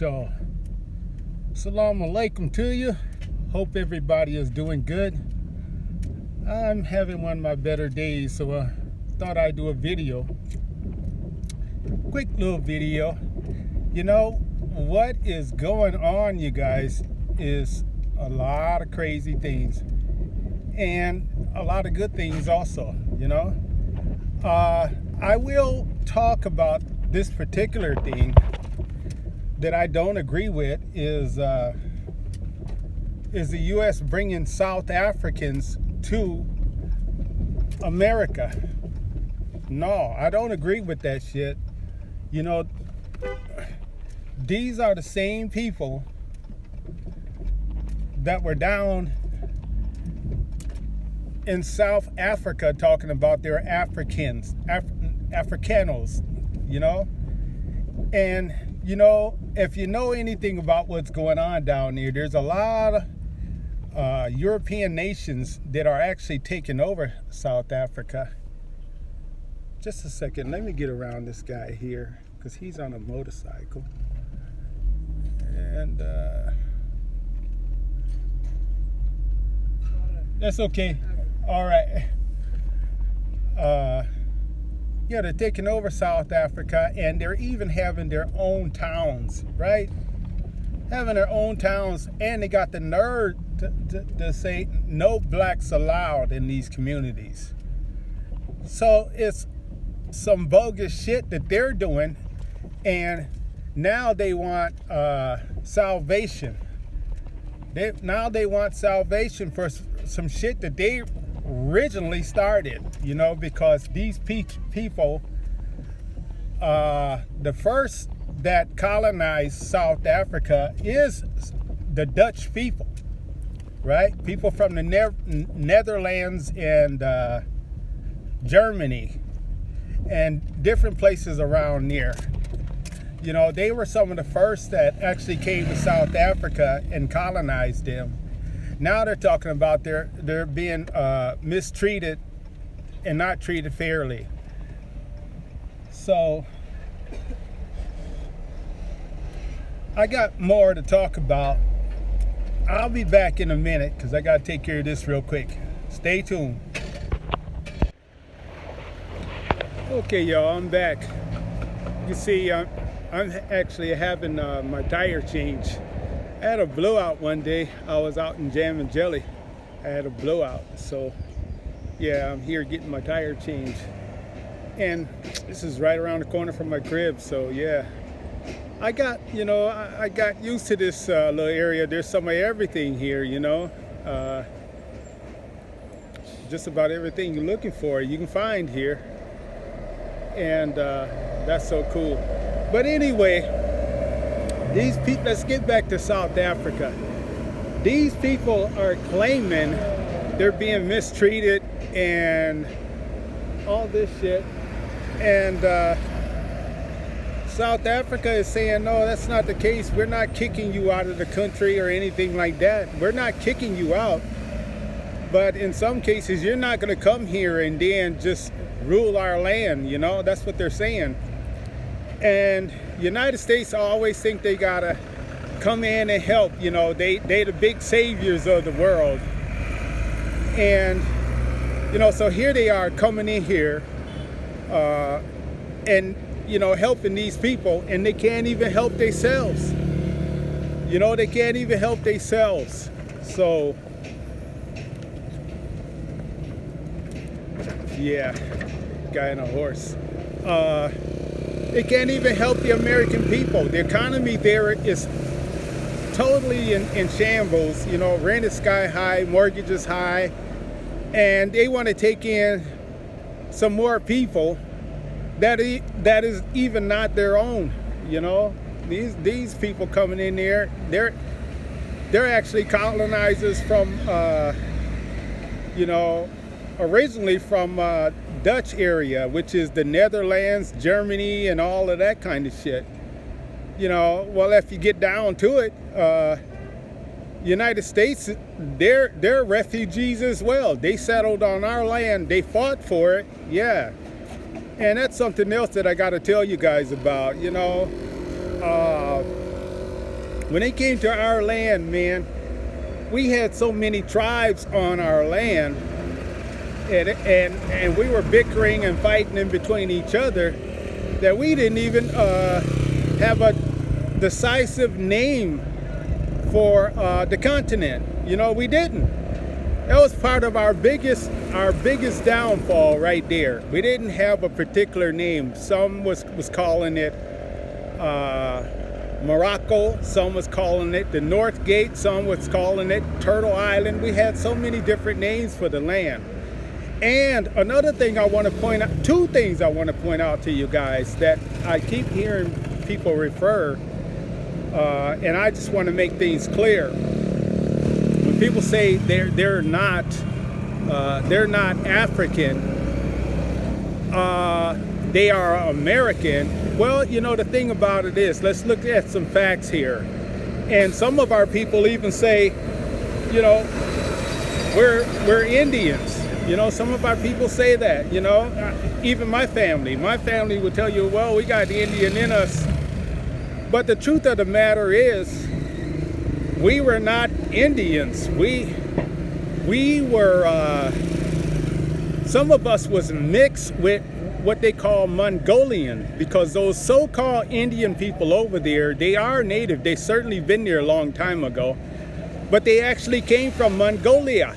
y'all. Assalamu alaikum to you. Hope everybody is doing good. I'm having one of my better days, so I thought I'd do a video. Quick little video. You know, what is going on, you guys, is a lot of crazy things. And a lot of good things also, you know. I will talk about this particular thing that I don't agree with is the U.S. bringing South Africans to America. No, I don't agree with that shit. You know, these are the same people that were down in South Africa talking about their Africanos, you know? And, you know, if you know anything about what's going on down there, there's a lot of European nations that are actually taking over South Africa. Just a second, let me get around this guy here, because he's on a motorcycle. And that's okay. All right. Yeah, they're taking over South Africa, and they're even having their own towns, right? Having their own towns, and they got the nerve to say no blacks allowed in these communities. So it's some bogus shit that they're doing, and now they want salvation. Now they want salvation for some shit that they originally started, you know, because these people, the first that colonized South Africa is the Dutch people, right? People from the Netherlands and Germany and different places around there. You know, they were some of the first that actually came to South Africa and colonized them. Now they're talking about they're being mistreated and not treated fairly. So I got more to talk about. I'll be back in a minute because I got to take care of this real quick. Stay tuned. Okay, y'all, I'm back. You see, I'm actually having my tire changed. I had a blowout one day. I was out in Jam and Jelly. I had a blowout. So, yeah, I'm here getting my tire changed. And this is right around the corner from my crib. So, yeah. I got used to this little area. There's some of everything here, you know. Just about everything you're looking for, you can find here. And that's so cool. But anyway, these people, let's get back to South Africa. These people are claiming they're being mistreated and all this shit. And South Africa is saying, no, that's not the case. We're not kicking you out of the country or anything like that. We're not kicking you out. But in some cases, you're not going to come here and then just rule our land, you know? That's what they're saying. And United States always think they gotta come in and help, you know, they the big saviors of the world. And, you know, so here they are coming in here and, you know, helping these people, and they can't even help themselves. You know, they can't even help themselves. So, yeah, guy on a horse. They can't even help the American people. The economy there is totally in shambles. You know, rent is sky high, mortgage is high, and they want to take in some more people that is even not their own. You know, these people coming in there, they're actually colonizers from, you know, originally from Dutch area, which is the Netherlands, Germany, and all of that kind of shit. You know, well, if you get down to it, United States, they're refugees as well. They settled on our land. They fought for it, yeah. And that's something else that I got to tell you guys about. You know, When they came to our land, man, we had so many tribes on our land, and we were bickering and fighting in between each other that we didn't even have a decisive name for the continent. You know, we didn't. That was part of our biggest downfall right there. We didn't have a particular name. Some was calling it Morocco, some was calling it the North Gate, some was calling it Turtle Island. We had so many different names for the land. And another thing I want to point out, two things I want to point out to you guys that I keep hearing people refer, and I just want to make things clear. When people say they're not African, they are American. Well, you know, the thing about it is, let's look at some facts here. And some of our people even say, you know, we're Indians. You know, some of our people say that, you know, even my family would tell you, well, we got the Indian in us. But the truth of the matter is, we were not Indians. We were, some of us was mixed with what they call Mongolian, because those so-called Indian people over there, they are native. They certainly been there a long time ago, but they actually came from Mongolia,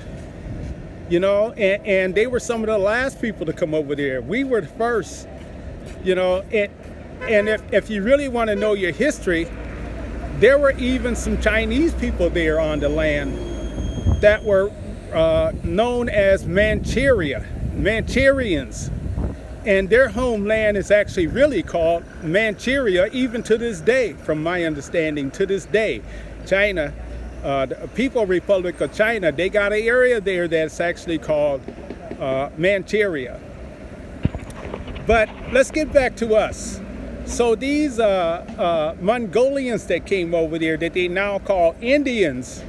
you know, and they were some of the last people to come over there. We were the first, you know, and if you really want to know your history, there were even some Chinese people there on the land that were known as Manchurians. And their homeland is actually really called Manchuria, even to this day, from my understanding, to this day. China, the People's Republic of China, they got an area there that's actually called Manchuria. But let's get back to us. So these Mongolians that came over there that they now call Indians,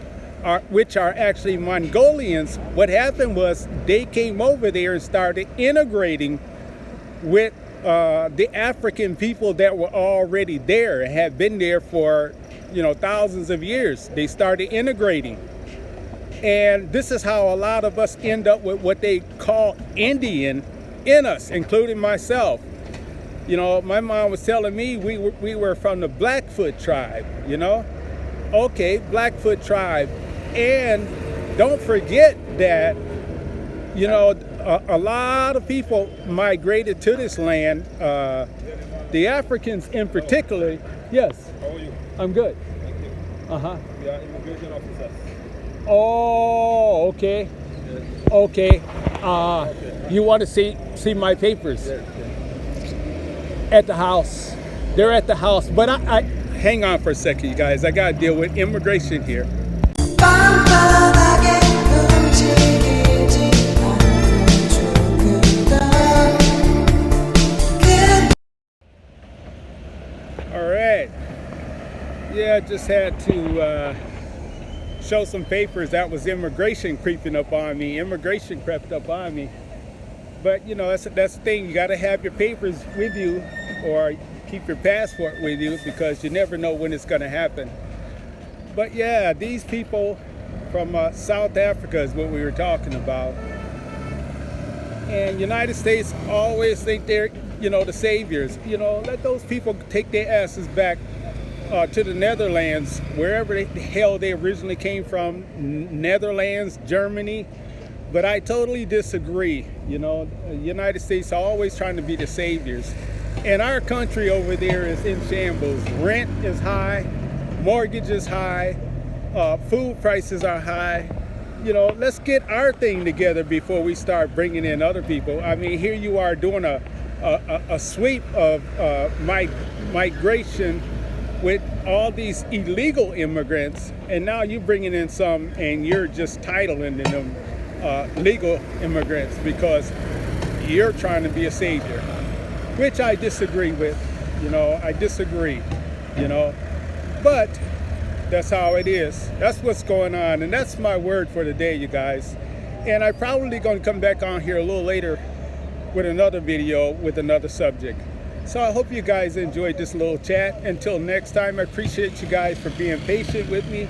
which are actually Mongolians, what happened was they came over there and started integrating with the African people that were already there and had been there for, you know, thousands of years. They started integrating. And this is how a lot of us end up with what they call Indian in us, including myself. You know, my mom was telling me we were from the Blackfoot tribe, you know? Okay, Blackfoot tribe. And don't forget that, you know, a lot of people migrated to this land. The Africans in particular. Yes. How are you? I'm good. Thank you. Uh-huh. We are immigration officers. Oh, okay. Yes. Okay. You want to see my papers? Yes. At the house. They're at the house. But I hang on for a second, you guys. I got to deal with immigration here. All right. Yeah, just had to show some papers. That was immigration creeping up on me. Immigration crept up on me. But, you know, that's the thing. You got to have your papers with you, or keep your passport with you, because you never know when it's going to happen. But yeah, these people from South Africa is what we were talking about. And United States always think they're, you know, the saviors. You know, let those people take their asses back to the Netherlands, wherever the hell they originally came from, Netherlands, Germany. But I totally disagree. You know, the United States are always trying to be the saviors. And our country over there is in shambles. Rent is high, mortgage is high, food prices are high. You know, let's get our thing together before we start bringing in other people. I mean, here you are doing a sweep of migration with all these illegal immigrants, and now you're bringing in some and you're just titling them legal immigrants because you're trying to be a savior, which I disagree with. You know, I disagree, you know, but that's how it is. That's what's going on, and that's my word for the day, you guys. And I'm probably going to come back on here a little later with another video with another subject. So I hope you guys enjoyed this little chat. Until next time, I appreciate you guys for being patient with me,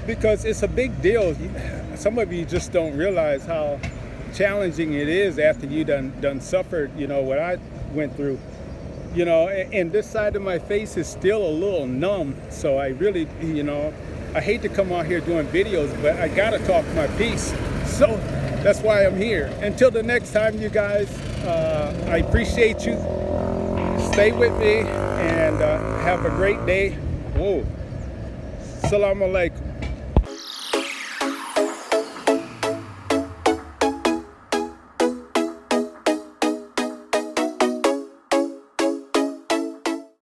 because it's a big deal. Some of you just don't realize how challenging it is after you done suffered, what I went through. And this side of my face is still a little numb. So I really, I hate to come out here doing videos, but I gotta talk my piece. So that's why I'm here. Until the next time, you guys, I appreciate you. Stay with me and have a great day. Whoa. Assalamu alaikum.